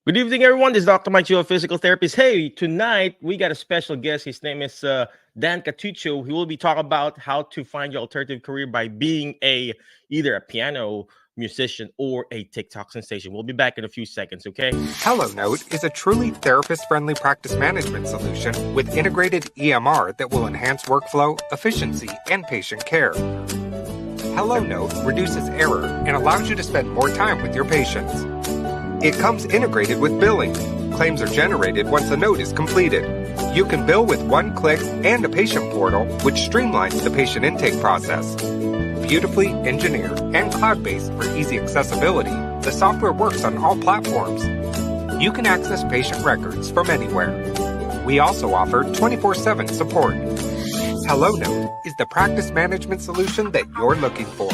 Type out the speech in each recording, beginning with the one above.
Good evening, everyone. This is Dr. Mike, a physical therapist. Hey, tonight we got a special guest. His name is Dan Catuccio. He will be talking about how to find your alternative career by being either a piano musician or a TikTok sensation. We'll be back in a few seconds, okay? HelloNote is a truly therapist-friendly practice management solution with integrated EMR that will enhance workflow, efficiency, and patient care. HelloNote reduces error and allows you to spend more time with your patients. It comes integrated with billing. Claims are generated once a note is completed. You can bill with one click and a patient portal, which streamlines the patient intake process. Beautifully engineered and cloud-based for easy accessibility, the software works on all platforms. You can access patient records from anywhere. We also offer 24/7 support. HelloNote is the practice management solution that you're looking for.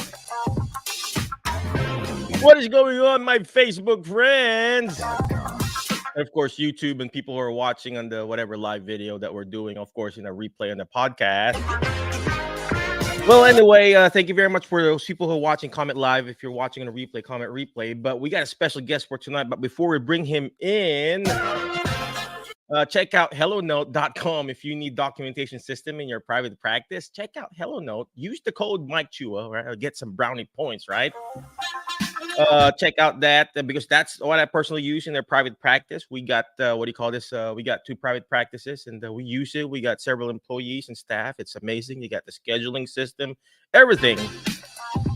What is going on, my Facebook friends? And of course, YouTube and people who are watching on the whatever live video that we're doing, of course, in a replay on the podcast. Well, anyway, thank you very much for those people who are watching. Comment live. If you're watching on a replay, comment replay. But we got a special guest for tonight. But before we bring him in, check out hellonote.com. If you need documentation system in your private practice, check out HelloNote. Use the code Mike Chua, right? Or get some brownie points, right? Check out that because that's what I personally use in their private practice. We got what do you call this? We got 2 private practices and we use it. We got several employees and staff. It's amazing. You got the scheduling system, everything.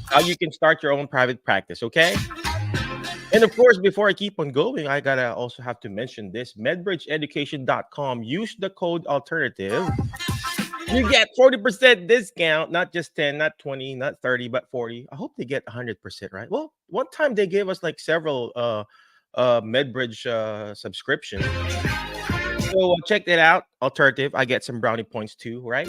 How you can start your own private practice, okay? And of course, before I keep on going, I gotta also have to mention this: medbridgeeducation.com. Use the code alternative. You get 40% discount, not just 10, not 20, not 30, but 40. I hope they get 100%, right? Well, one time they gave us like several MedBridge subscriptions. So check that out. Alternative. I get some brownie points too, right?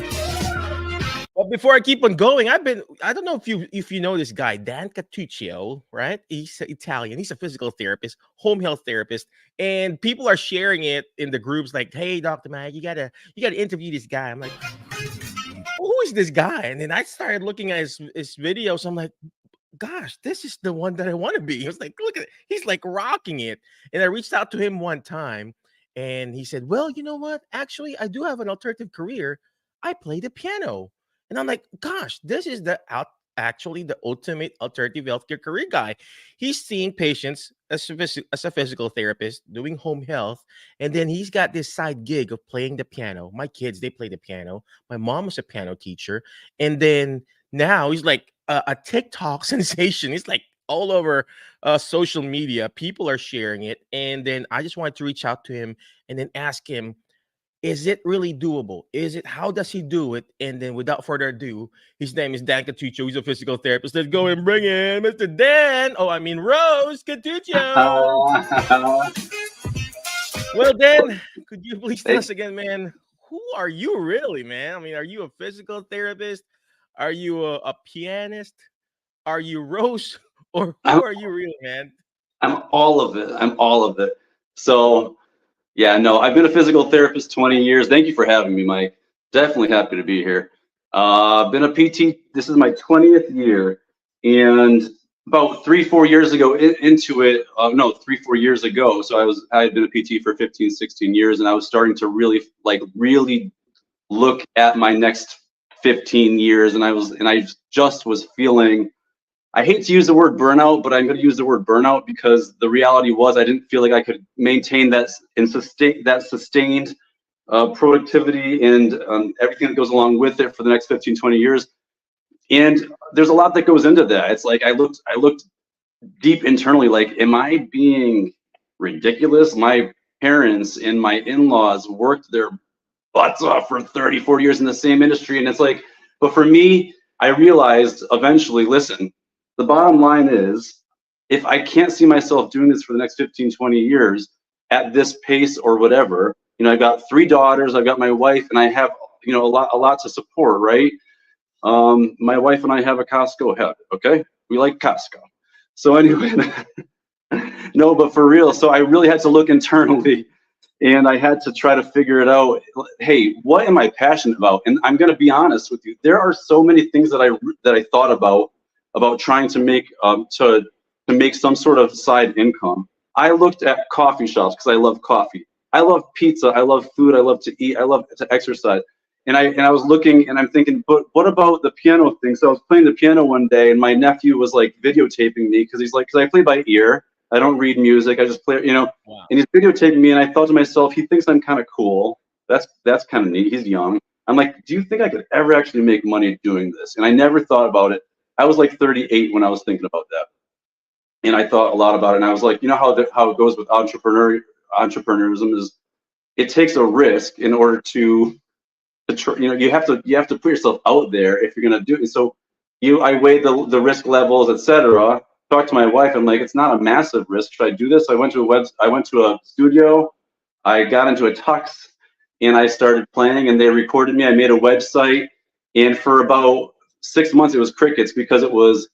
But before I keep on going, I don't know if you know this guy, Dan Catuccio, right? He's Italian. He's a physical therapist, home health therapist, and people are sharing it in the groups like, "Hey, Dr. Mag, you gotta interview this guy." I'm like, who is this guy? And then I started looking at his videos. I'm like, gosh, this is the one that I want to be. He was like, look at it. He's like rocking it. And I reached out to him one time and he said, well, you know what? Actually, I do have an alternative career. I play the piano. And I'm like, gosh, this is actually the ultimate alternative healthcare career guy. He's seeing patients as a physical therapist, doing home health, and then he's got this side gig of playing the piano. My kids, they play the piano. My mom is a piano teacher, and then now he's like a TikTok sensation. He's like all over social media. People are sharing it, and then I just wanted to reach out to him and then ask him, is it really doable? How does he do it? And then without further ado, his name is Dan Catuccio. He's a physical therapist. Let's go and bring in Mr. Dan. Oh, I mean, Rose Catuccio. Well, Dan, could you please tell us again, man, who are you really, man? I mean, are you a physical therapist? Are you a pianist? Are you Rose? Or who are you really, man? I'm all of it. I'm all of it. So, yeah, no, I've been a physical therapist 20 years. Thank you for having me, Mike. Definitely happy to be here. Been a PT. This is my 20th year. And about 3-4 years ago into it, 3-4 years ago. So I had been a PT for 15, 16 years, and I was starting to really look at my next 15 years. And I just was feeling, I hate to use the word burnout, but I'm going to use the word burnout because the reality was I didn't feel like I could maintain that and sustained productivity and everything that goes along with it for the next 15, 20 years. And there's a lot that goes into that. It's like I looked deep internally, like, am I being ridiculous? My parents and my in-laws worked their butts off for 30, 40 years in the same industry. And it's like, but for me, I realized eventually, listen, the bottom line is, if I can't see myself doing this for the next 15, 20 years at this pace or whatever, I've got 3 daughters, I've got my wife, and I have, a lot to support, right? My wife and I have a Costco head, okay? We like Costco. So anyway, no, but for real, so I really had to look internally and I had to try to figure it out. Hey, what am I passionate about? And I'm going to be honest with you. There are so many things that I thought about trying to make some sort of side income. I looked at coffee shops because I love coffee. I love pizza. I love food. I love to eat. I love to exercise. And I was looking and I'm thinking, but what about the piano thing? So I was playing the piano one day and my nephew was like videotaping me because he's like, because I play by ear. I don't read music. I just play, you know, Wow. and he's videotaping me. And I thought to myself, he thinks I'm kind of cool. That's kind of neat. He's young. I'm like, do you think I could ever actually make money doing this? And I never thought about it. I was like 38 when I was thinking about that. And I thought a lot about it. And I was like, you know how it goes with entrepreneurism is it takes a risk in order to you know, you have to put yourself out there if you're gonna do it. So I weighed the risk levels, etc. Talked to my wife. I'm like, it's not a massive risk. Should I do this? I went to a studio. I got into a tux and I started playing and they recorded me. I made a website and for about 6 months it was crickets because it was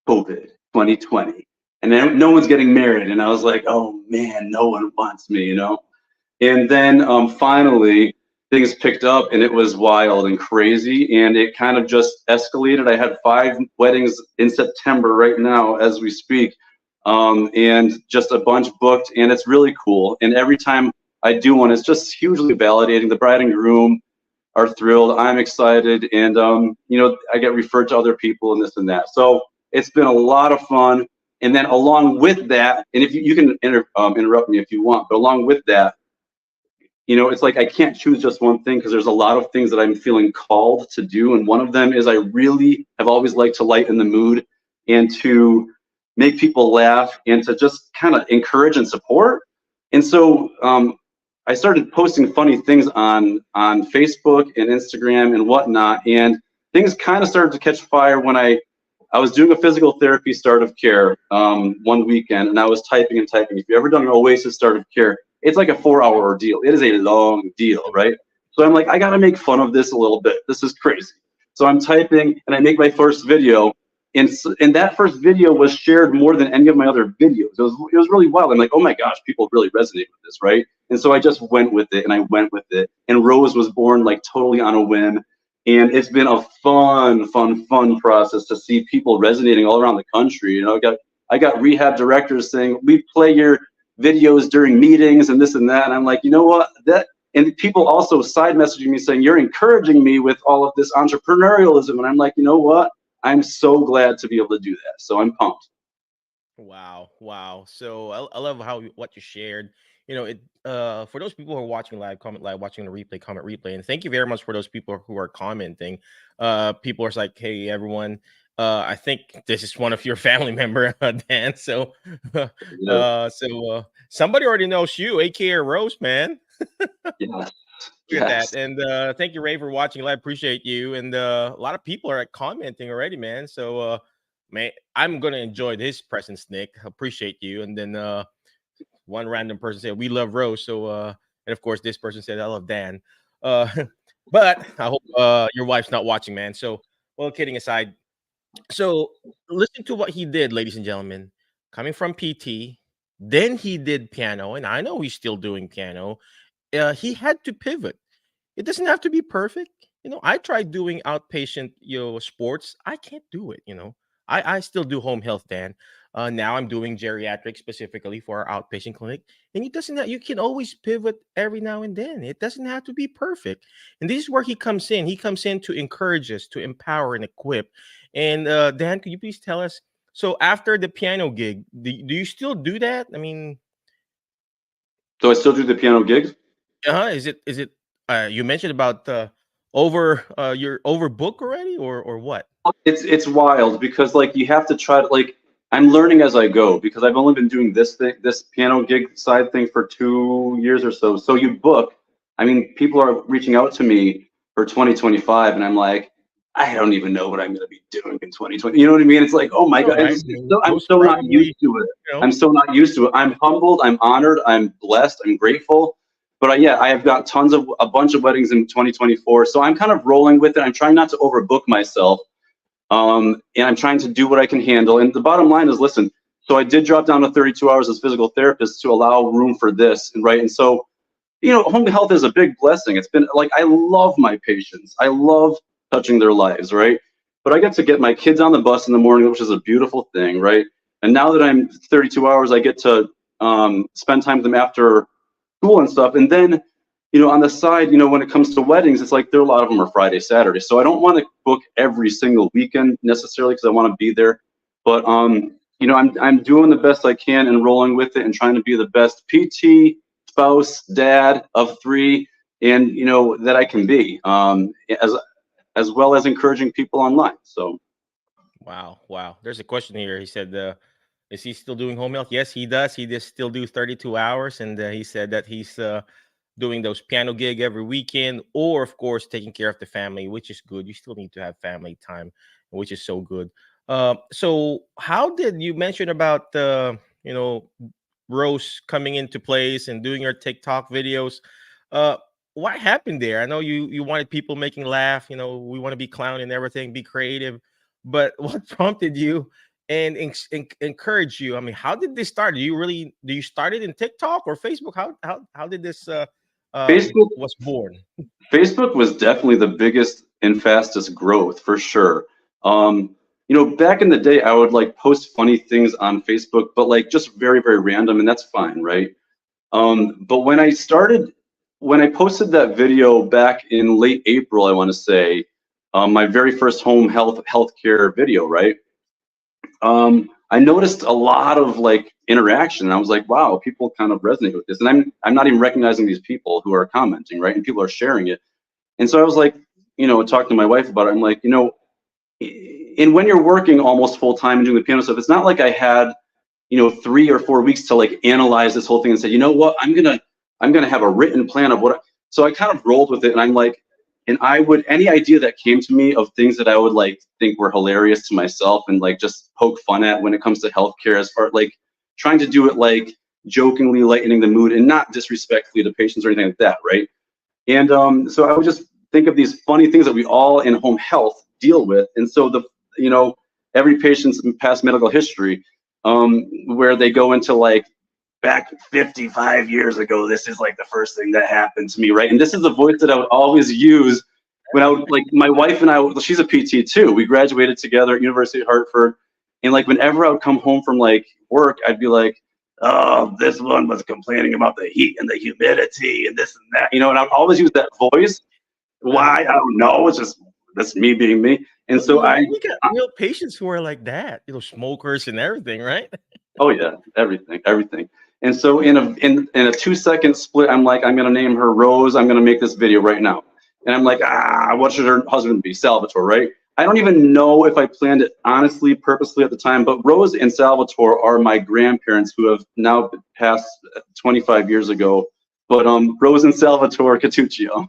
COVID 2020 and then no one's getting married and I was like, oh man, no one wants me, you know. And then finally things picked up and it was wild and crazy and it kind of just escalated. I had 5 weddings in September right now as we speak, and just a bunch booked and it's really cool. And every time I do one, it's just hugely validating. The bride and groom are thrilled. I'm excited, and you know, I get referred to other people and this and that. So it's been a lot of fun. And then along with that, and if you can interrupt me if you want, but along with that, you know, it's like I can't choose just one thing because there's a lot of things that I'm feeling called to do. And one of them is I really have always liked to lighten the mood and to make people laugh and to just kind of encourage and support. And so I started posting funny things on Facebook and Instagram and whatnot. And things kind of started to catch fire when I was doing a physical therapy start of care one weekend and I was typing and typing. If you've ever done an Oasis start of care, it's like a 4-hour ordeal. It is a long deal, right? So I'm like, I gotta make fun of this a little bit. This is crazy. So I'm typing and I make my first video. And that first video was shared more than any of my other videos. It was really wild. I'm like, oh my gosh, people really resonate with this, right? And so I just went with it and I went with it. And Rose was born like totally on a whim. And it's been a fun process to see people resonating all around the country. You know, I got rehab directors saying, we play your videos during meetings and this and that. And I'm like, you know what? And people also side messaging me saying, you're encouraging me with all of this entrepreneurialism. And I'm like, you know what? I'm so glad to be able to do that. So I'm pumped. Wow. So I love what you shared. You know, it for those people who are watching live, comment live, watching the replay, comment replay, and thank you very much for those people who are commenting. People are like, hey everyone, I think this is one of your family member, Dan. So somebody already knows you, aka Rose, man. Yes. Look at that. And thank you, Ray, for watching live. Appreciate you. And a lot of people are commenting already, man. So man, I'm gonna enjoy this presence, Nick. Appreciate you. And then one random person said we love Rose. So and of course this person said I love Dan. But I hope your wife's not watching, man. So well, kidding aside. So listen to what he did, ladies and gentlemen. Coming from PT, then he did piano, and I know he's still doing piano. He had to pivot. It doesn't have to be perfect. You know, I tried doing outpatient, sports. I can't do it. You know, I still do home health, Dan. Now I'm doing geriatrics specifically for our outpatient clinic, and it doesn't. You can always pivot every now and then. It doesn't have to be perfect. And this is where he comes in. He comes in to encourage us, to empower and equip. And Dan, could you please tell us? So after the piano gig, do you still do that? I mean, So I still do the piano gigs. is it? You mentioned about you're overbooked already, or what? It's wild because like you have to try to like I'm learning as I go because I've only been doing this piano gig side thing for 2 years or so. So you book. I mean, people are reaching out to me for 2025, and I'm like, I don't even know what I'm going to be doing in 2020. You know what I mean? It's like, oh my God, Right? I'm so not used to it. I'm so not used to it. I'm humbled. I'm honored. I'm blessed. I'm grateful. But yeah, I have got a bunch of weddings in 2024. So I'm kind of rolling with it. I'm trying not to overbook myself. And I'm trying to do what I can handle. And the bottom line is, listen, so I did drop down to 32 hours as physical therapist to allow room for this. And so, you know, home health is a big blessing. It's been like, I love my patients. I love touching their lives, right? But I get to get my kids on the bus in the morning, which is a beautiful thing, right? And now that I'm 32 hours, I get to spend time with them after school and stuff. And then, you know, on the side, you know, when it comes to weddings, it's like there are a lot of them are Friday, Saturday. So I don't want to book every single weekend necessarily because I want to be there. But you know, I'm doing the best I can and rolling with it and trying to be the best PT, spouse, dad of 3, and you know that I can be, as well as encouraging people online. So. Wow, wow. There's a question here. He said, "Is he still doing home health?" Yes, he does. He just still do 32 hours, and he said that he's doing those piano gig every weekend, or of course taking care of the family, which is good. You still need to have family time, which is so good. So, how did you mention about you know, Rose coming into place and doing your TikTok videos? Uh, what happened there? I know you wanted people making laugh. You know, we want to be clown and everything, be creative. But what prompted you and encouraged you? I mean, how did this start? Do you start it in TikTok or Facebook? How did this Facebook was born? Facebook was definitely the biggest and fastest growth for sure. You know, back in the day, I would like post funny things on Facebook, but like just very, very random, and that's fine, right? But when I posted that video back in late April, I want to say, my very first home healthcare video, right? I noticed a lot of like interaction, and I was like, wow, people kind of resonate with this, and I'm not even recognizing these people who are commenting, right? And people are sharing it, and so I was like, you know, talking to my wife about it. I'm like, you know, and when you're working almost full time and doing the piano stuff, it's not like I had, you know, 3 or 4 weeks to like analyze this whole thing and say, you know what, I'm gonna have a written plan of what. So I kind of rolled with it, and I'm like, and I would, any idea that came to me of things that I would like think were hilarious to myself and like just poke fun at when it comes to healthcare, as far like trying to do it like jokingly, lightening the mood and not disrespectfully to patients or anything like that, right? And so I would just think of these funny things that we all in home health deal with. And so you know, every patient's past medical history, where they go into like, back 55 years ago, this is like the first thing that happened to me, right? And this is the voice that I would always use when I would, like, my wife and I, she's a PT too. We graduated together at University of Hartford. And like, whenever I would come home from like work, I'd be like, oh, this one was complaining about the heat and the humidity and this and that, you know, and I would always use that voice. Why? I don't know. It's just, that's me being me. And so We got real patients who are like that, you know, smokers and everything, right? oh yeah, everything. And so in a 2-second split, I'm like, I'm gonna name her Rose. I'm gonna make this video right now. And I'm like, what should her husband be? Salvatore, right? I don't even know if I planned it honestly, purposely at the time, but Rose and Salvatore are my grandparents who have now passed 25 years ago. But Rose and Salvatore Catuccio.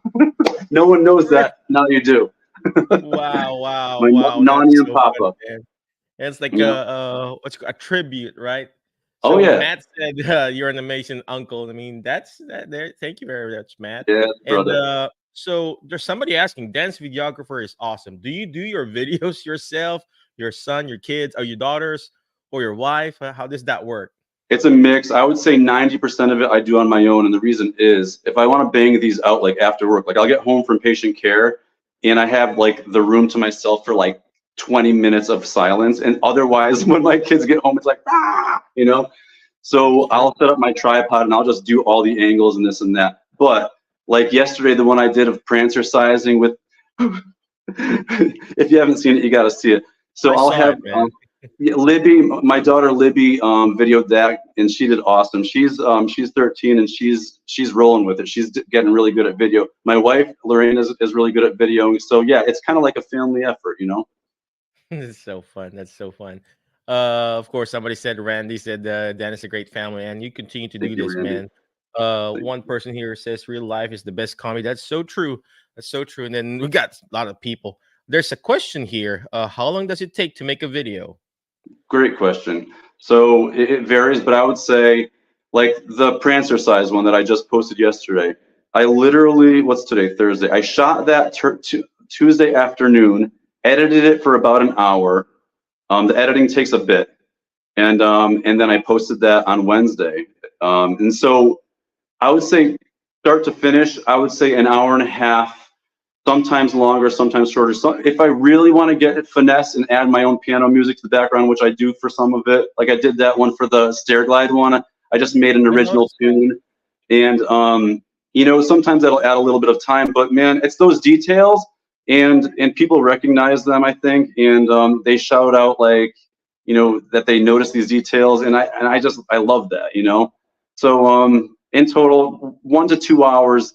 No one knows that. Now you do. Wow, My wow. Nani That's and so Papa. funny, man. It's like Yeah. what's a tribute, right? Oh So yeah. Matt said you're an amazing uncle. I mean, that's that there. Thank you very much, Matt. Yeah, And brother. so there's somebody asking, dance videographer is awesome. Do you do your videos yourself, your son, your kids, or your daughters, or your wife? How does that work? It's a mix. I would say 90% of it I do on my own. And the reason is if I want to bang these out like after work, like I'll get home from patient care and I have like the room to myself for like 20 minutes of silence. And otherwise, when my kids get home, it's like, you know? So I'll set up my tripod and I'll just do all the angles and this and that. But like yesterday, the one I did of prancercising with, if you haven't seen it, you got to see it. So I I'll saw have it, man. yeah, Libby, my daughter Libby, videoed that, and she did awesome. She's 13 and she's rolling with it. She's getting really good at video. My wife Lorraine is really good at videoing. So yeah, it's kind of like a family effort, you know. It's so fun. That's so fun. Of course, somebody said Randy said Dan is a great family, and you continue to Thank do you, this, Randy. man. One person here says real life is the best comedy. That's so true. That's so true. And then we got a lot of people. There's a question here. How long does it take to make a video? Great question. So it varies, but I would say like the prancer size one that I just posted yesterday. I literally, what's today? Thursday. I shot that Tuesday afternoon, edited it for about an hour. The editing takes a bit, and then I posted that on Wednesday. And so I would say start to finish, I would say an hour and a half, sometimes longer, sometimes shorter. So if I really want to get it finesse and add my own piano music to the background, which I do for some of it, like I did that one for the stair glide one, I just made an I original noticed that. tune, and you know, sometimes that'll add a little bit of time, but man, it's those details, and people recognize them, I think, and they shout out like, you know, that they notice these details, and I love that, you know. So in total, 1 to 2 hours,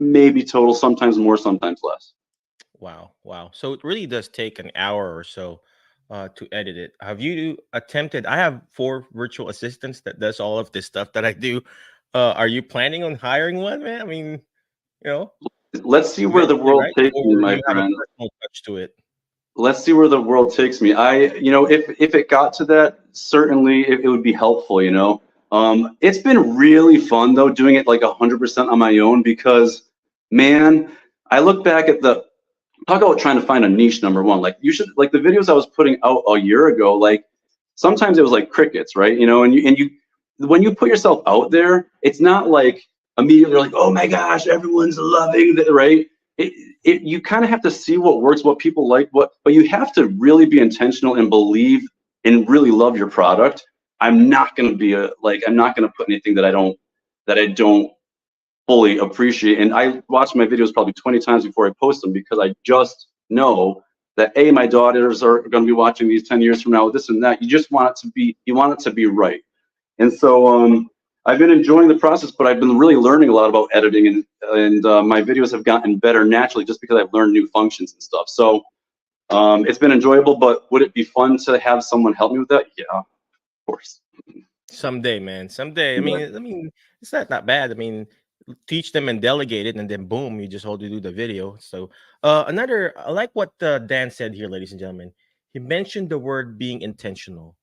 maybe total, sometimes more, sometimes less. Wow, wow. So it really does take an hour or so to edit it. Have you attempted? I have 4 virtual assistants that does all of this stuff that I do. Are you planning on hiring one, man? I mean, you know, Let's see where the eventually, world right? takes me, Or my you have a friend. personal touch to it? Let's see where the world takes me. You know, if it got to that, certainly it would be helpful. You know, it's been really fun though doing it like 100% on my own because, man, I look back at the talk about trying to find a niche. Number one, like you should like the videos I was putting out a year ago. Like sometimes it was like crickets, right? You know, and you when you put yourself out there, it's not like immediately like, oh my gosh, everyone's loving that, right? It, you kind of have to see what works, what people like, but you have to really be intentional and believe and really love your product. I'm not going to be I'm not going to put anything that I don't fully appreciate. And I watch my videos probably 20 times before I post them because I just know that my daughters are going to be watching these 10 years from now, this and that. You just want it to be, you want it to be right. And so I've been enjoying the process, but I've been really learning a lot about editing, and my videos have gotten better naturally just because I've learned new functions and stuff. So it's been enjoyable, but would it be fun to have someone help me with that? Yeah, of course. Someday, man. Someday. Yeah. I mean, it's not bad. I mean, teach them and delegate it, and then boom, you just hold to do the video. So, another, I like what Dan said here, ladies and gentlemen. He mentioned the word being intentional.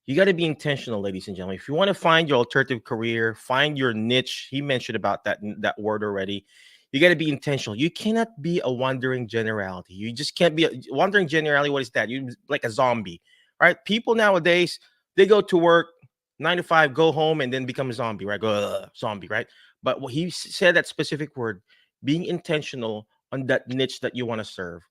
You got to be intentional, ladies and gentlemen. If you want to find your alternative career, find your niche. He mentioned about that word already. You got to be intentional. You cannot be a wandering generality. You just can't be a wandering generality. What is that? You like a zombie, right? People nowadays, they go to work 9 to 5, go home, and then become a zombie, right? Go zombie, right? But what he said, that specific word, being intentional on that niche that you want to serve.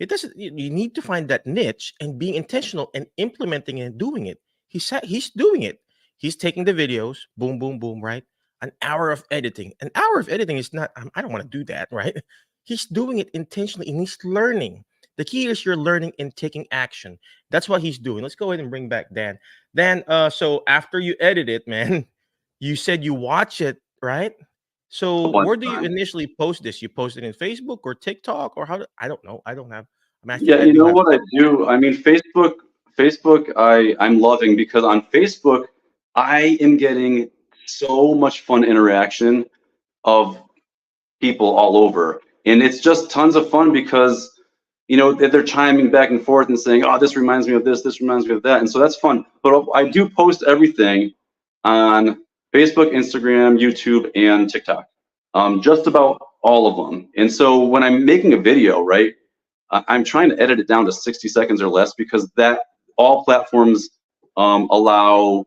It doesn't. You need to find that niche and being intentional and implementing and doing it. He said he's doing it. He's taking the videos, boom, boom, boom, right? An hour of editing. An hour of editing is not. I don't want to do that, right? He's doing it intentionally and he's learning. The key is you're learning and taking action. That's what he's doing. Let's go ahead and bring back Dan. Dan, so after you edit it, man, you said you watch it, right? A So bunch where of do you times. initially post this? You post it in Facebook or TikTok or how? I don't know. I don't have. I mean, I think Yeah, I you do know have. what I do? I mean, Facebook, I'm loving because on Facebook, I am getting so much fun interaction of people all over, and it's just tons of fun because you know they're chiming back and forth and saying, "Oh, this reminds me of this reminds me of that," and so that's fun. But I do post everything on Facebook, Instagram, YouTube, and TikTok, just about all of them. And so when I'm making a video, right? I'm trying to edit it down to 60 seconds or less because that all platforms allow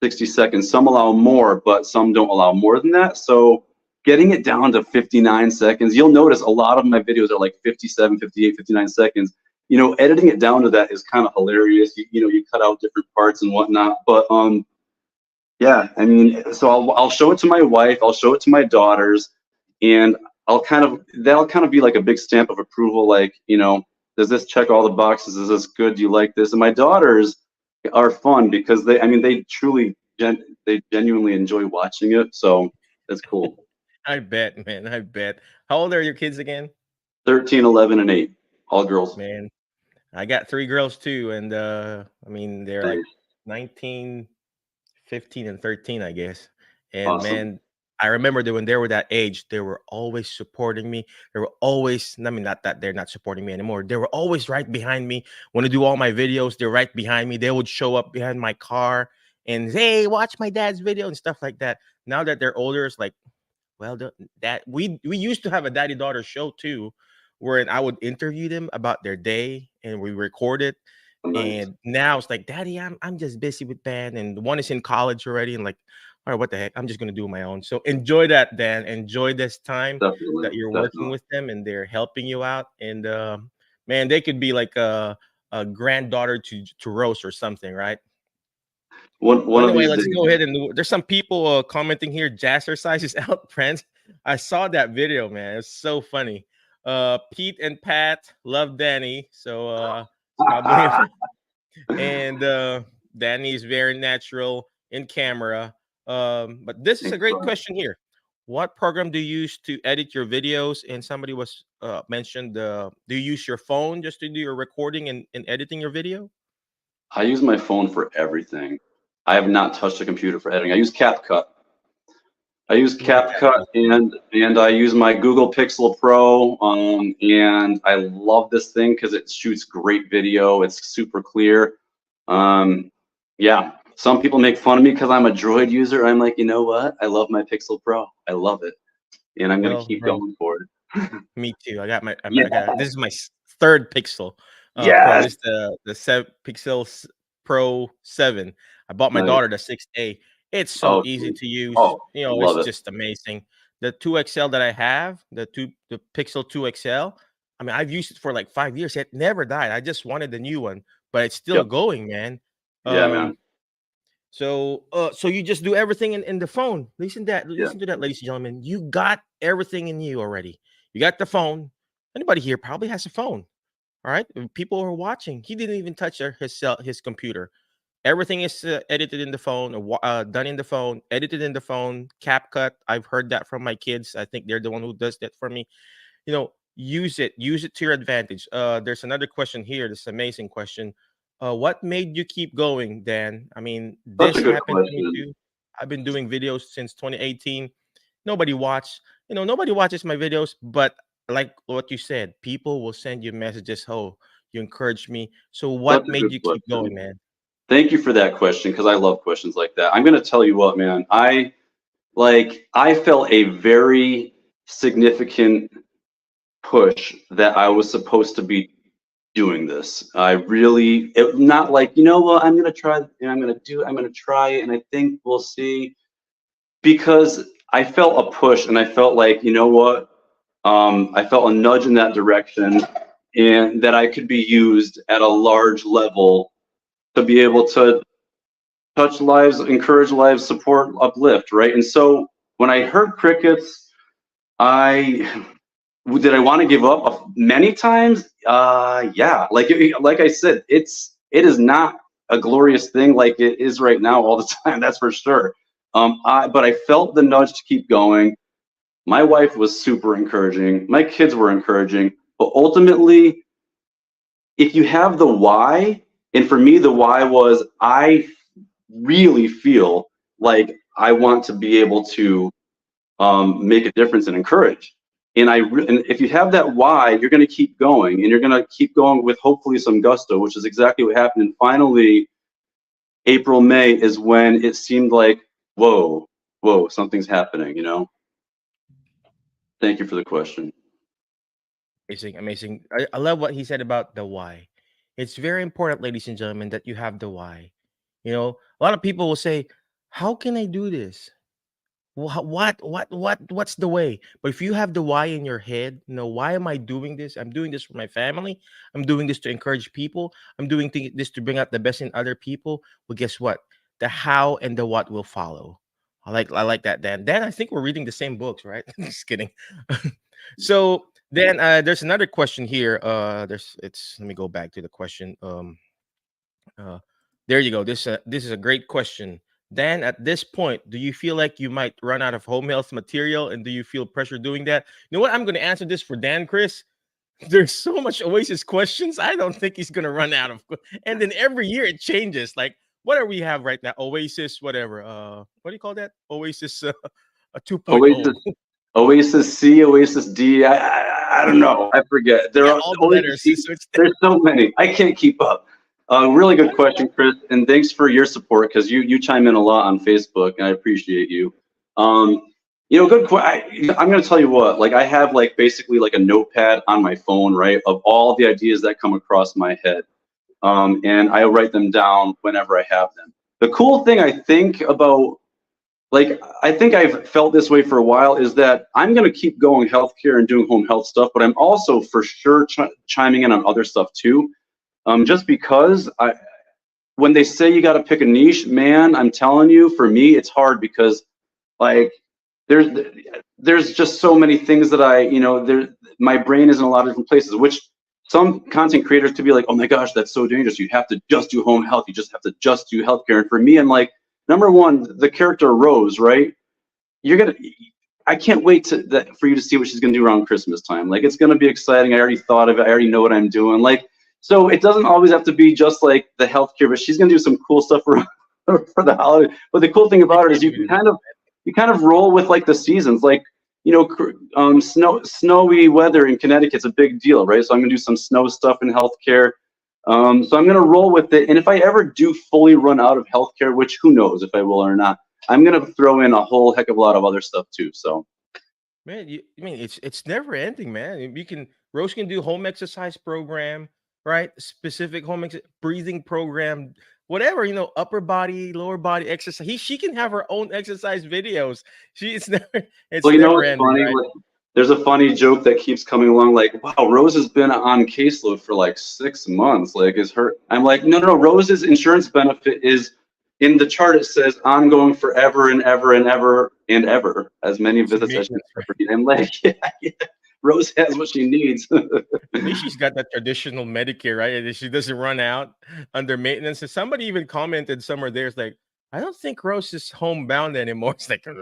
60 seconds. Some allow more, but some don't allow more than that. So getting it down to 59 seconds, you'll notice a lot of my videos are like 57, 58, 59 seconds. You know, editing it down to that is kind of hilarious. You know, you cut out different parts and whatnot. But yeah, I mean, so I'll show it to my wife, I'll show it to my daughters, and that'll kind of be like a big stamp of approval, like, you know, does this check all the boxes? Is this good? Do you like this? And my daughters are fun because I mean, they genuinely enjoy watching it, so that's cool. I bet, man. I bet. How old are your kids again? 13, 11, and 8, all girls. Man, I got 3 girls too, and I mean they're like Nice. 19, 15, and 13, I guess. And Awesome. man, I remember that when they were that age, they were always supporting me. They were always, I mean, not that they're not supporting me anymore. They were always right behind me. When I do all my videos, they're right behind me. They would show up behind my car and hey, watch my dad's video and stuff like that. Now that they're older, it's like, well, that we used to have a daddy daughter show too, where I would interview them about their day and we record it. Nice. And now it's like, Daddy, I'm just busy with band, and one is in college already, and like, all right, what the heck? I'm just gonna do my own. So enjoy that, Dan. Enjoy this time Definitely. that you're working Definitely. with them, and they're helping you out. And man, they could be like a granddaughter to Rose or something, right? One Well, of anyway, these let's days. go ahead and there's some people commenting here. Jazzercise is out, friends. I saw that video, man. It's so funny. Pete and Pat love Danny, so it's probably and Danny is very natural in camera. But this is a Thanks, great bud. question here. What program do you use to edit your videos? And somebody was mentioned. Do you use your phone just to do your recording and editing your video? I use my phone for everything. I have not touched a computer for editing. I use CapCut. I use Yeah, CapCut Catuccio. and I use my Google Pixel Pro. And I love this thing because it shoots great video. It's super clear. Yeah, some people make fun of me because I'm a Droid user. I'm like, you know what? I love my Pixel Pro. I love it, and I'm gonna Well, keep bro, going for it. me too. I got my. Yeah. I got. This is my third Pixel Pro. Yes. This is the Pro 7. I bought my Nice. daughter the 6A. It's so Oh, easy sweet. to use. Oh, You know, it's love it. just amazing. The 2XL that I have, the Pixel 2XL. I mean, I've used it for like 5 years. It never died. I just wanted the new one, but it's still Yep. going, man. Yeah, man. So you just do everything in the phone. Yeah. Listen to that, ladies and gentlemen. You got everything in you already. You got the phone. Anybody here probably has a phone. All right. People are watching. He didn't even touch his computer. Everything is edited in the phone, done in the phone, edited in the phone. CapCut. I've heard that from my kids. I think they're the one who does that for me. You know, use it to your advantage. There's another question here. This amazing question. What made you keep going, Dan? I mean, Such a this good happened to me question. too. I've been doing videos since 2018. Nobody watched, nobody watches my videos, but like what you said, people will send you messages. Oh, you encouraged me. So Such what a made good you keep question. going, man? Thank you for that question because I love questions like that. I'm gonna tell you what, man. I felt a very significant push that I was supposed to be doing this. Not like, you know what, I'm gonna try and I'm gonna try it and I think we'll see. Because I felt a push and I felt like, you know what, I felt a nudge in that direction and that I could be used at a large level to be able to touch lives, encourage lives, support, uplift, right? And so when I heard crickets, I did I want to give up many times? Yeah. Like I said, it is not a glorious thing like it is right now all the time. That's for sure. But I felt the nudge to keep going. My wife was super encouraging. My kids were encouraging. But ultimately, if you have the why, and for me, the why was I really feel like I want to be able to make a difference and encourage. And if you have that why, you're going to keep going, and you're going to keep going with hopefully some gusto, which is exactly what happened. And finally, April, May is when it seemed like, whoa, something's happening. Thank you for the question. Amazing, amazing. I love what he said about the why. It's very important, ladies and gentlemen, that you have the why. A lot of people will say, "How can I do this? What's the way?" But if you have the why in your head, why am I doing this? I'm doing this for my family. I'm doing this to encourage people. I'm doing this to bring out the best in other people. Well, guess what? The how and the what will follow. I like that, Dan. Dan, I think we're reading the same books, right? Just kidding. So then there's another question here. Let me go back to the question. Uh there you go. This is a great question. Dan, at this point, do you feel like you might run out of home health material, and do you feel pressure doing that? You know what? I'm going to answer this for Dan, Chris. There's so much Oasis questions. I don't think he's going to run out of. And then every year it changes. Like, what do we have right now? Oasis, whatever. What do you call that? Oasis a 2.0. Oasis, Oasis C, Oasis D. I don't know. I forget. There Yeah, are all the Oasis letters. C. So it's There's so many. I can't keep up. Really good question, Chris, and thanks for your support because you chime in a lot on Facebook, and I appreciate you. Good. I'm gonna tell you what. Like I have basically like a notepad on my phone, right, of all the ideas that come across my head, and I write them down whenever I have them. The cool thing I think about I think I've felt this way for a while is that I'm going to keep going healthcare and doing home health stuff, but I'm also for sure chiming in on other stuff too. Just because when they say you got to pick a niche, man, I'm telling you, for me, it's hard because like there's just so many things that my brain is in a lot of different places, which some content creators could be like, oh my gosh, that's so dangerous. You have to just do home health. You just have to just do healthcare. And for me, I'm like, number one, the character Rose, right? I can't wait for you to see what she's gonna do around Christmas time. Like, it's gonna be exciting. I already thought of it. I already know what I'm doing. Like, so it doesn't always have to be just like the healthcare, but she's gonna do some cool stuff for the holiday. But the cool thing about it is you kind of roll with like the seasons. Like, snowy weather in Connecticut's a big deal, right? So I'm gonna do some snow stuff in healthcare. So I'm gonna roll with it. And if I ever do fully run out of healthcare, which who knows if I will or not, I'm gonna throw in a whole heck of a lot of other stuff too. So, Man, I mean, it's never ending, man. Rose can do home exercise program, right? Specific breathing program, whatever, upper body, lower body exercise. She can have her own exercise videos. It's well, never it's ending, funny. right? Like, there's a funny joke that keeps coming along. Like, wow, Rose has been on caseload for like 6 months. Like, I'm like, no. Rose's insurance benefit is in the chart. It says ongoing forever and ever and ever and ever, as many visits as she ever need. I'm like, yeah. Rose has what she needs. At least she's got that traditional Medicare, right? And she doesn't run out under maintenance. And somebody even commented somewhere there, it's like, I don't think Rose is homebound anymore. It's like, all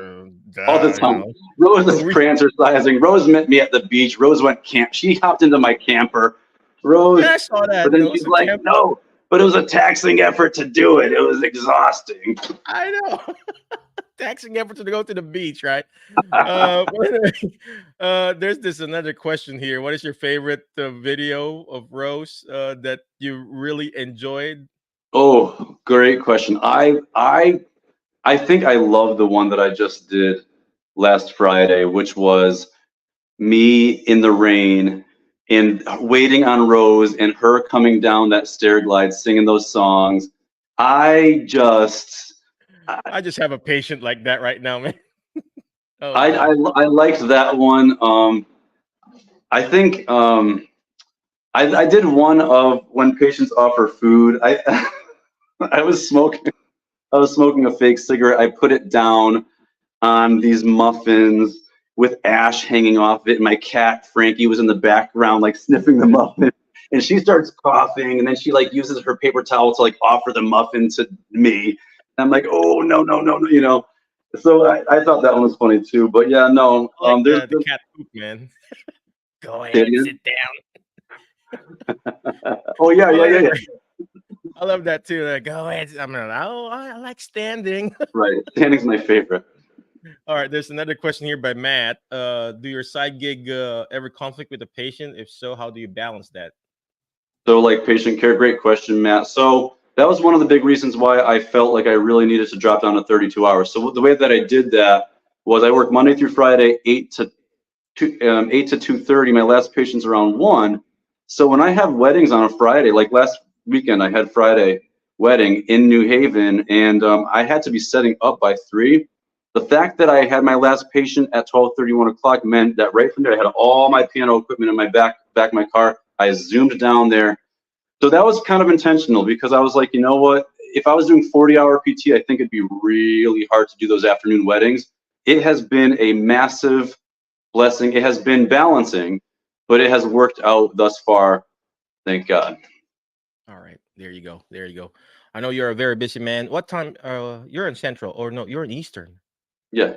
the time. Rose is prancercising. Rose met me at the beach. Rose went camp. She hopped into my camper. Rose, yeah, I saw that. But then she's like, no, but it was a taxing effort to do it. It was exhausting. I know. Taxing effort to go to the beach, right? There's another question here. What is your favorite video of Rose that you really enjoyed? Oh, great question. I think I love the one that I just did last Friday, which was me in the rain and waiting on Rose and her coming down that stair glide, singing those songs. I just have a patient like that right now, man. I liked that one. I think I did one of when patients offer food. I was smoking a fake cigarette. I put it down on these muffins with ash hanging off it. My cat Frankie was in the background, like sniffing the muffin, and she starts coughing, and then she like uses her paper towel to like offer the muffin to me. And I'm like, oh no. So I thought that one was funny too. But yeah, no. There's the cat poop, man. Go ahead, sit down. Oh yeah. I love that too. Like, go ahead. I like standing. Right, standing's my favorite. All right, there's another question here by Matt. Do your side gig ever conflict with the patient? If so, how do you balance that? So, like patient care, great question, Matt. So that was one of the big reasons why I felt like I really needed to drop down to 32 hours. So the way that I did that was I work Monday through Friday, 8 to 2:30. My last patient's around 1. So when I have weddings on a Friday, like last weekend, I had Friday wedding in New Haven, and I had to be setting up by 3. The fact that I had my last patient at 12:30, 1 o'clock meant that right from there, I had all my piano equipment in my back of my car. I zoomed down there. So that was kind of intentional because I was like, you know what? If I was doing 40-hour PT, I think it'd be really hard to do those afternoon weddings. It has been a massive blessing. It has been balancing, but it has worked out thus far. Thank God. All right. There you go. I know you're a very busy man. What time? You're in Central, or no, you're in Eastern. Yeah.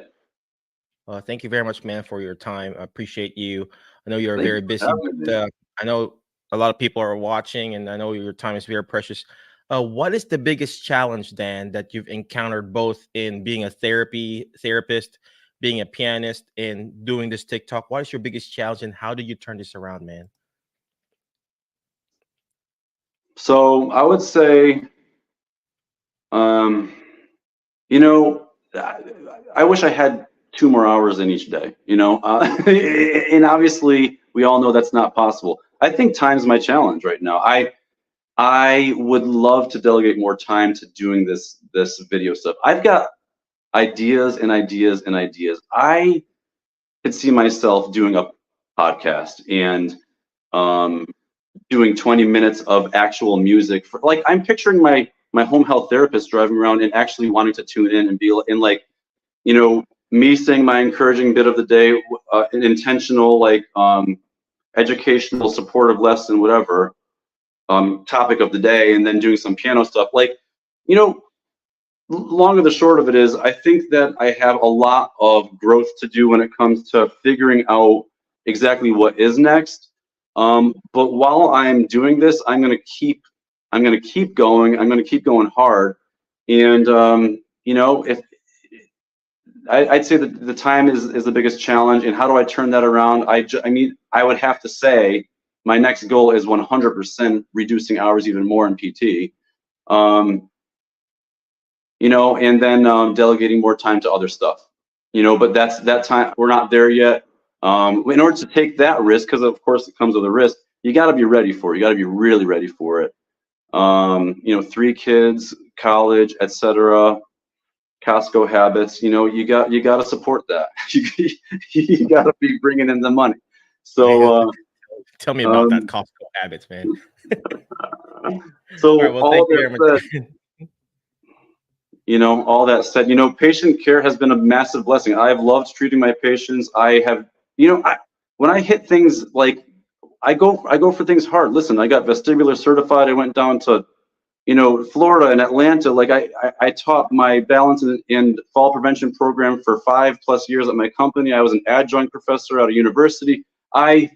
Thank you very much, man, for your time. I appreciate you. I know you're very busy. But, I know a lot of people are watching, and I know your time is very precious. What is the biggest challenge, Dan, that you've encountered both in being a therapist, being a pianist, and doing this TikTok? What is your biggest challenge, and how do you turn this around, man? So I would say, I wish I had 2 more hours in each day, and obviously we all know that's not possible. I think time's my challenge right now. I would love to delegate more time to doing this video stuff. I've got ideas and ideas and ideas. I could see myself doing a podcast and doing 20 minutes of actual music. I'm picturing my my home health therapist driving around and actually wanting to tune in and be in, like, you know, me saying my encouraging bit of the day, an intentional, like, educational, supportive lesson, whatever, topic of the day, and then doing some piano stuff. Like, you know, long and the short of it is, I think that I have a lot of growth to do when it comes to figuring out exactly what is next. But while I'm doing this, I'm gonna keep going. I'm gonna keep going hard. And you know, if I'd say that the time is the biggest challenge, and how do I turn that around? I mean, I would have to say my next goal is 100% reducing hours even more in PT. You know, and then delegating more time to other stuff. You know, but that time, we're not there yet. In order to take that risk, because of course it comes with a risk, you got to be ready for it. You got to be really ready for it. You know, 3 kids, college, etc. Costco habits. You know, you got to support that. You got to be bringing in the money. So tell me about that Costco habits, man. So all right, well, thank you very much. You know, all that said, you know, patient care has been a massive blessing. I've loved treating my patients. I have, you know, when I hit things like, I go for things hard. Listen, I got vestibular certified. I went down to, you know, Florida and Atlanta. Like I taught my balance and fall prevention program for 5+ years at my company. I was an adjunct professor at a university. I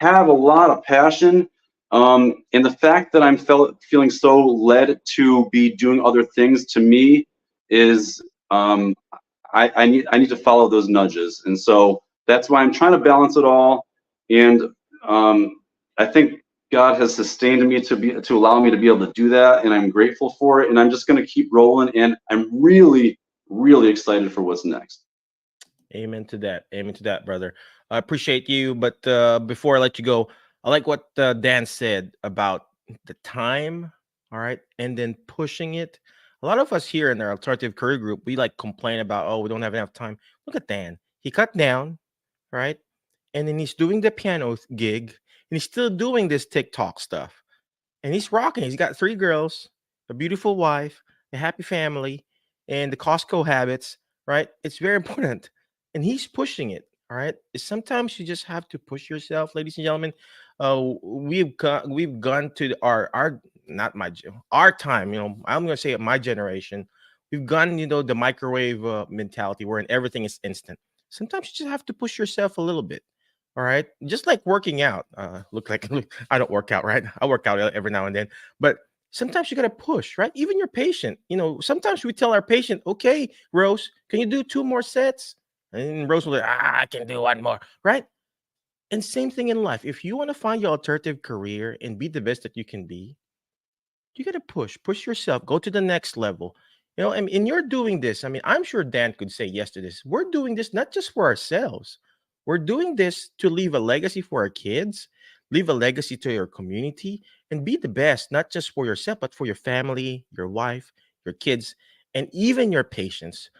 have a lot of passion. And the fact that I'm feeling so led to be doing other things, to me, is I need to follow those nudges. And so that's why I'm trying to balance it all. And I think God has sustained me to allow me to be able to do that, and I'm grateful for it. And I'm just going to keep rolling. And I'm really, really excited for what's next. Amen to that. Amen to that, brother. I appreciate you. But before I let you go, I like what Dan said about the time. All right. And then pushing it. A lot of us here in our alternative career group, we like complain about, oh, we don't have enough time. Look at Dan. He cut down, right? And then he's doing the piano gig, and he's still doing this TikTok stuff. And he's rocking. He's got 3 girls, a beautiful wife, a happy family, and the Costco habits, right? It's very important. And he's pushing it. All right. Sometimes you just have to push yourself, ladies and gentlemen. We've gone to our not my our time. You know, I'm gonna say my generation. We've gone, you know, the microwave mentality, wherein everything is instant. Sometimes you just have to push yourself a little bit. All right. Just like working out. Look like I don't work out, right? I work out every now and then, but sometimes you got to push, right? Even your patient, you know, sometimes we tell our patient, okay, Rose, can you do 2 more sets? And Rose will be, I can do 1 more, right? And same thing in life. If you want to find your alternative career and be the best that you can be, you got to push yourself, go to the next level. You know, and you're doing this. I mean, I'm sure Dan could say yes to this. We're doing this not just for ourselves. We're doing this to leave a legacy for our kids, leave a legacy to your community, and be the best, not just for yourself, but for your family, your wife, your kids, and even your patients.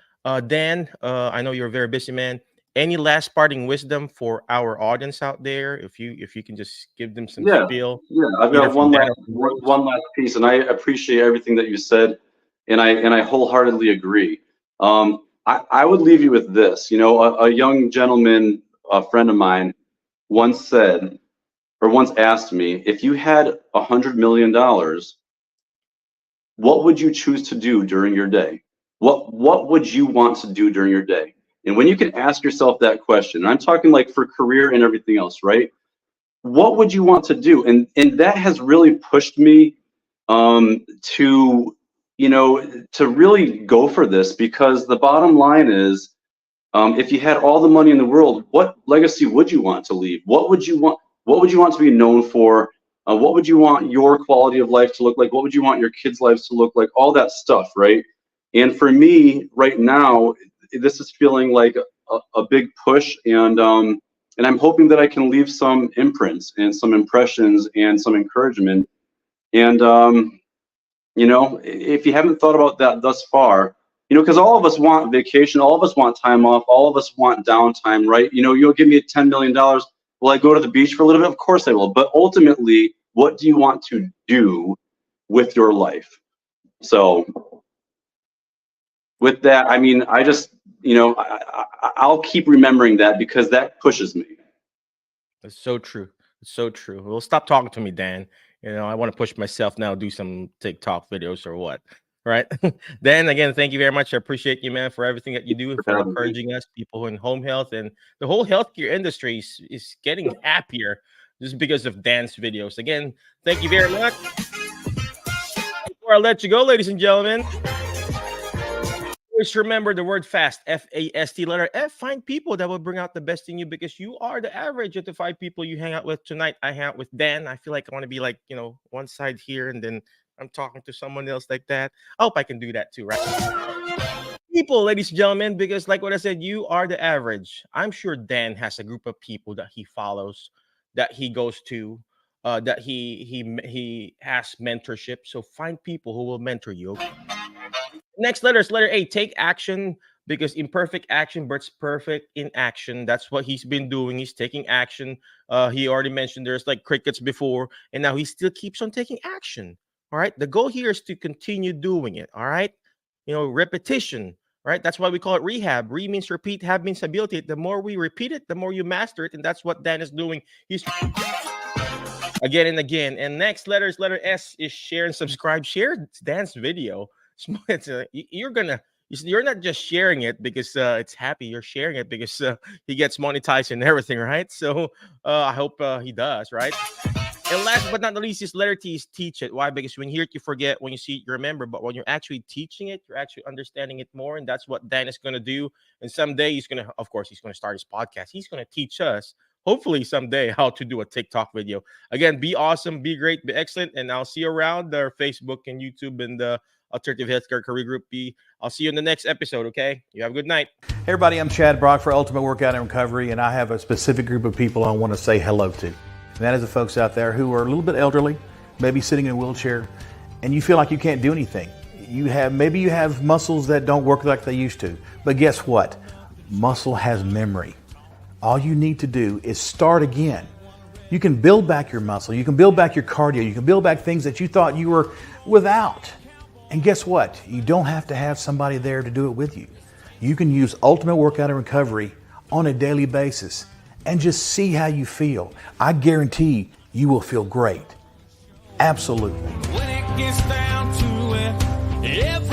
Dan, I know you're a very busy man. Any last parting wisdom for our audience out there? If you can just give them some spiel. Yeah. I've either got from Dan or from one last piece, and I appreciate everything that you said, and I wholeheartedly agree. I would leave you with this. You know, a young gentleman, a friend of mine, once asked me, if you had $100 million, what would you choose to do during your day? What would you want to do during your day? And when you can ask yourself that question, and I'm talking like for career and everything else, right? What would you want to do? And that has really pushed me to, you know, to really go for this, because the bottom line is, if you had all the money in the world, what legacy would you want to leave? What would you want? What would you want to be known for? What would you want your quality of life to look like? What would you want your kids' lives to look like? All that stuff, right? And for me, right now, this is feeling like a big push, and I'm hoping that I can leave some imprints and some impressions and some encouragement. And you know, if you haven't thought about that thus far, you know, because all of us want vacation, all of us want time off, all of us want downtime, right? You know, you'll give me $10 million. Will I go to the beach for a little bit? Of course I will. But ultimately, what do you want to do with your life? So with that, I mean, I just, I'll keep remembering that because that pushes me. It's so true. It's so true. Well, stop talking to me, Dan. I want to push myself now, do some TikTok videos or what. Right. Dan, again, thank you very much. I appreciate you, man, for everything that you do and For for having me. encouraging us, people in home health, and the whole healthcare industry is getting happier just because of Dan's videos. Again, thank you very much. Before I let you go, ladies and gentlemen, always remember the word fast, FAST, letter F. Find people that will bring out the best in you because you are the average of the 5 people you hang out with. Tonight, I hang out with Dan. I feel like I want to be like, one side here and then I'm talking to someone else like that. I hope I can do that too, right? People, ladies and gentlemen, because like what I said, you are the average. I'm sure Dan has a group of people that he follows, that he goes to, that he has mentorship. So find people who will mentor you. Okay? Next letter is letter A. Take action because imperfect action births perfect in action. That's what he's been doing. He's taking action. He already mentioned there's like crickets before, and now he still keeps on taking action. All right. The goal here is to continue doing it. All right. Repetition. Right. That's why we call it rehab. Re means repeat. Hab means ability. The more we repeat it, the more you master it. And that's what Dan is doing. He's again and again. And next letter is letter S is share and subscribe. Share Dan's video. You're not just sharing it because it's happy. You're sharing it because he gets monetized and everything, right? So I hope he does, right? And last but not the least is letter T is teach it. Why? Because when you hear it, you forget. When you see it, you remember. But when you're actually teaching it, you're actually understanding it more. And that's what Dan is going to do. And someday he's going to start his podcast. He's going to teach us, hopefully someday, how to do a TikTok video. Again, be awesome, be great, be excellent. And I'll see you around our Facebook and YouTube and the Alternative Healthcare Career Group B. I'll see you in the next episode, okay? You have a good night. Hey everybody, I'm Chad Brock for Ultimate Workout and Recovery, and I have a specific group of people I want to say hello to. And that is the folks out there who are a little bit elderly, maybe sitting in a wheelchair, and you feel like you can't do anything. Maybe you have muscles that don't work like they used to. But guess what? Muscle has memory. All you need to do is start again. You can build back your muscle, you can build back your cardio, you can build back things that you thought you were without. And guess what? You don't have to have somebody there to do it with you. You can use Ultimate Workout and Recovery on a daily basis and just see how you feel. I guarantee you will feel great. Absolutely. When it gets down to it,